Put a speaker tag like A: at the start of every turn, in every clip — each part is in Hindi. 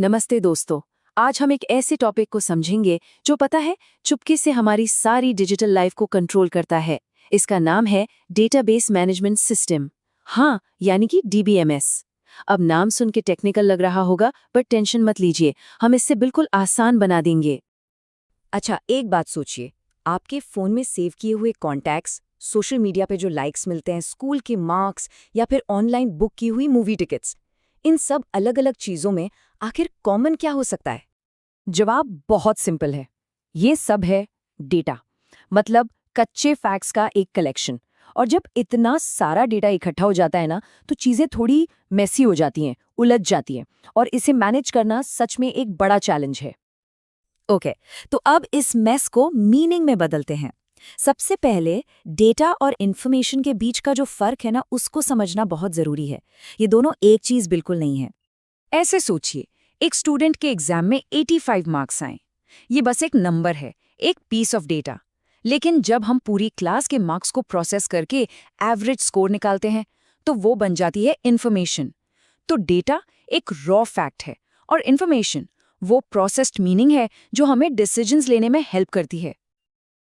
A: नमस्ते दोस्तों। आज हम एक ऐसे टॉपिक को समझेंगे जो पता है चुपके से हमारी सारी डिजिटल लाइफ को कंट्रोल करता है। इसका नाम है डेटाबेस मैनेजमेंट सिस्टम। हाँ, यानी कि डीबीएमएस। अब नाम सुन के टेक्निकल लग रहा होगा, पर टेंशन मत लीजिए, हम इससे बिल्कुल आसान बना देंगे।
B: अच्छा, एक बात सोचिए। आपके फ़ोन में सेव किए हुए कॉन्टैक्ट्स, सोशल मीडिया पे जो लाइक्स मिलते हैं, स्कूल के मार्क्स या फिर ऑनलाइन बुक की हुई मूवी टिकट्स, इन सब अलग-अलग चीज़ों में आखिर कॉमन क्या हो सकता है?
A: जवाब बहुत सिंपल है। ये सब है डेटा, मतलब कच्चे फैक्ट्स का एक कलेक्शन। और जब इतना सारा डेटा इकट्ठा हो जाता है ना, तो चीज़ें थोड़ी मेसी हो जाती हैं, उलझ जाती हैं, और इसे मैनेज करना सच में एक बड़ा चैलेंज है।
B: ओके, तो अब इस मेस को मीनिंग में बदलते हैं। सबसे पहले डेटा और इन्फॉर्मेशन के बीच का जो फ़र्क है ना, उसको समझना बहुत ज़रूरी है। ये दोनों एक चीज़ बिल्कुल नहीं है। ऐसे सोचिए, एक स्टूडेंट के एग्जाम में 85 मार्क्स आए। ये बस एक नंबर है, एक पीस ऑफ डेटा। लेकिन जब हम पूरी क्लास के मार्क्स को प्रोसेस करके एवरेज स्कोर निकालते हैं, तो वो बन जाती है इन्फॉर्मेशन। तो डेटा एक रॉ फैक्ट है और इन्फॉर्मेशन वो प्रोसेस्ड मीनिंग है जो हमें डिसीजंस लेने में हेल्प करती है।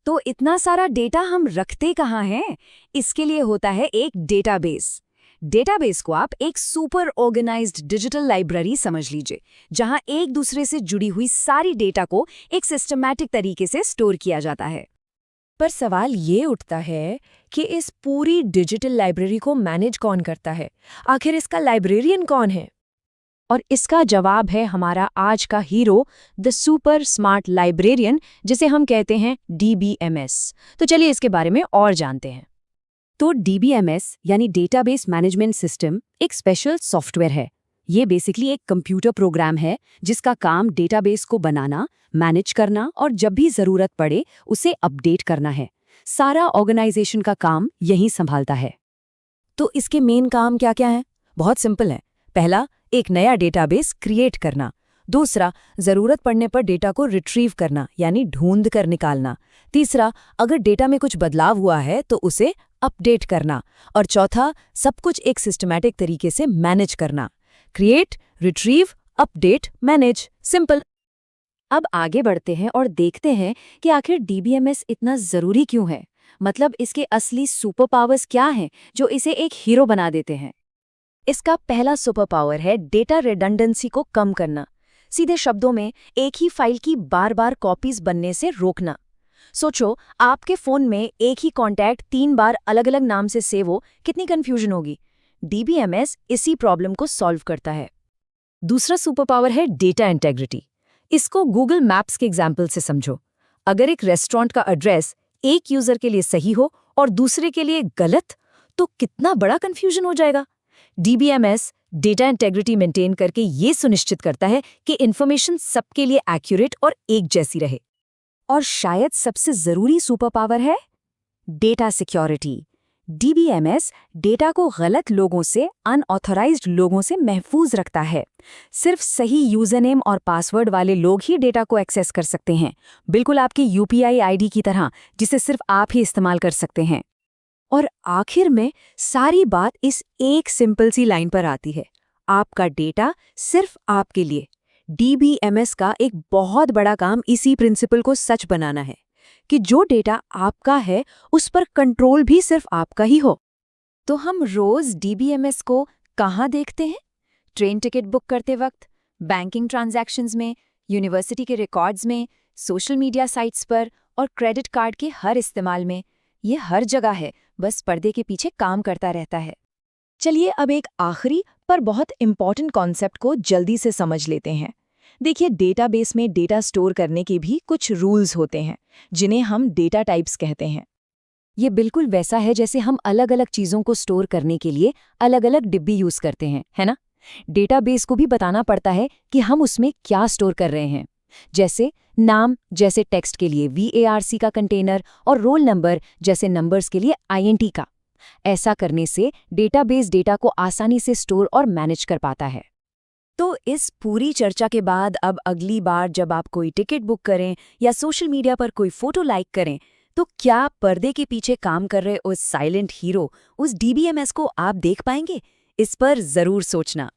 B: तो इतना सारा डेटा हम रखते कहाँ हैं? इसके लिए होता है एक डेटाबेस। डेटाबेस को आप एक सुपर ऑर्गेनाइज्ड डिजिटल लाइब्रेरी समझ लीजिए, जहां एक दूसरे से जुड़ी हुई सारी डेटा को एक सिस्टमैटिक तरीके से स्टोर किया जाता है।
A: पर सवाल ये उठता है कि इस पूरी डिजिटल लाइब्रेरी को मैनेज कौन करता है? आखिर इसका लाइब्रेरियन कौन है? और इसका जवाब है हमारा आज का hero, the super smart librarian, जिसे हम कहते हैं डीबीएमएस। तो चलिए इसके बारे में और जानते हैं। तो डीबीएमएस यानी डेटाबेस मैनेजमेंट सिस्टम एक स्पेशल सॉफ्टवेयर है। ये बेसिकली एक कंप्यूटर प्रोग्राम है जिसका काम डेटाबेस को बनाना, मैनेज करना और जब भी जरूरत पड़े उसे अपडेट करना है। सारा ऑर्गेनाइजेशन का काम यही संभालता है।
B: तो इसके मेन काम क्या-क्या हैं? बहुत सिंपल है। पहला, एक नया डेटाबेस क्रिएट करना। दूसरा, जरूरत पड़ने पर डेटा को रिट्रीव करना, यानी ढूंढ कर निकालना। तीसरा, अगर डेटा में कुछ बदलाव हुआ है तो उसे अपडेट करना। और चौथा, सब कुछ एक सिस्टमैटिक तरीके से मैनेज करना। Create, retrieve, update, manage, simple.
A: अब आगे बढ़ते हैं और देखते हैं कि आखिर डीबीएमएस इतना जरूरी क्यों है। मतलब इसके असली सुपर पावर्स क्या हैं जो इसे एक हीरो बना देते हैं।
B: इसका पहला सुपर पावर है डेटा रिडंडेंसी को कम करना। सीधे शब्दों में, एक ही फाइल की बार-बार कॉपीज बनने से रोकना। सोचो, आपके फोन में एक ही कॉन्टैक्ट 3 बार अलग-अलग नाम से सेव हो, कितनी कंफ्यूजन होगी। डीबीएमएस इसी प्रॉब्लम को सॉल्व करता है।
A: दूसरा सुपर पावर है डेटा इंटेग्रिटी। इसको गूगल मैप्स के एग्जाम्पल से समझो। अगर एक रेस्टोरेंट का एड्रेस एक यूजर के लिए सही हो और दूसरे के लिए गलत, तो कितना बड़ा कंफ्यूजन हो जाएगा। डीबीएमएस डेटा इंटेग्रिटी मेंटेन करके ये सुनिश्चित करता है कि इंफॉर्मेशन सबके लिए एक्यूरेट और एक जैसी रहे। और शायद सबसे जरूरी सुपर पावर है डेटा सिक्योरिटी। डीबीएमएस डेटा को गलत लोगों से, अनऑथराइज्ड लोगों से महफूज रखता है। सिर्फ सही यूजरनेम और पासवर्ड वाले लोग ही डेटा को एक्सेस कर सकते हैं, बिल्कुल आपकी यूपीआई आईडी की तरह, जिसे सिर्फ आप ही इस्तेमाल कर सकते हैं। और आखिर में सारी बात इस एक सिंपल सी लाइन पर आती है, आपका डेटा सिर्फ आपके लिए। डीबीएमएस का एक बहुत बड़ा काम इसी प्रिंसिपल को सच बनाना है कि जो डेटा आपका है उस पर कंट्रोल भी सिर्फ आपका ही हो।
B: तो हम रोज डीबीएमएस को कहाँ देखते हैं? ट्रेन टिकट बुक करते वक्त, बैंकिंग ट्रांजैक्शंस में, यूनिवर्सिटी के रिकॉर्ड्स में, सोशल मीडिया साइट्स पर और क्रेडिट कार्ड के हर इस्तेमाल में। ये हर जगह है, बस पर्दे के पीछे काम करता रहता है।
A: चलिए अब एक आखिरी पर बहुत इंपॉर्टेंट कॉन्सेप्ट को जल्दी से समझ लेते हैं। देखिए, डेटाबेस में डेटा स्टोर करने के भी कुछ रूल्स होते हैं, जिन्हें हम डेटा टाइप्स कहते हैं। ये बिल्कुल वैसा है जैसे हम अलग-अलग चीज़ों को स्टोर करने के लिए अलग-अलग डिब्बी यूज़ करते हैं, है ना? डेटाबेस को भी बताना पड़ता है कि हम उसमें क्या स्टोर कर रहे हैं। जैसे नाम, जैसे टेक्स्ट के लिए VARC का कंटेनर, और रोल नंबर जैसे नंबर्स के लिए INT का। ऐसा करने से डेटाबेस डेटा को आसानी से स्टोर और मैनेज कर पाता है।
B: तो इस पूरी चर्चा के बाद अब अगली बार जब आप कोई टिकट बुक करें या सोशल मीडिया पर कोई फोटो लाइक करें, तो क्या पर्दे के पीछे काम कर रहे उस साइलेंट हीरो, उस डीबीएमएस को आप देख पाएंगे? इस पर जरूर सोचना।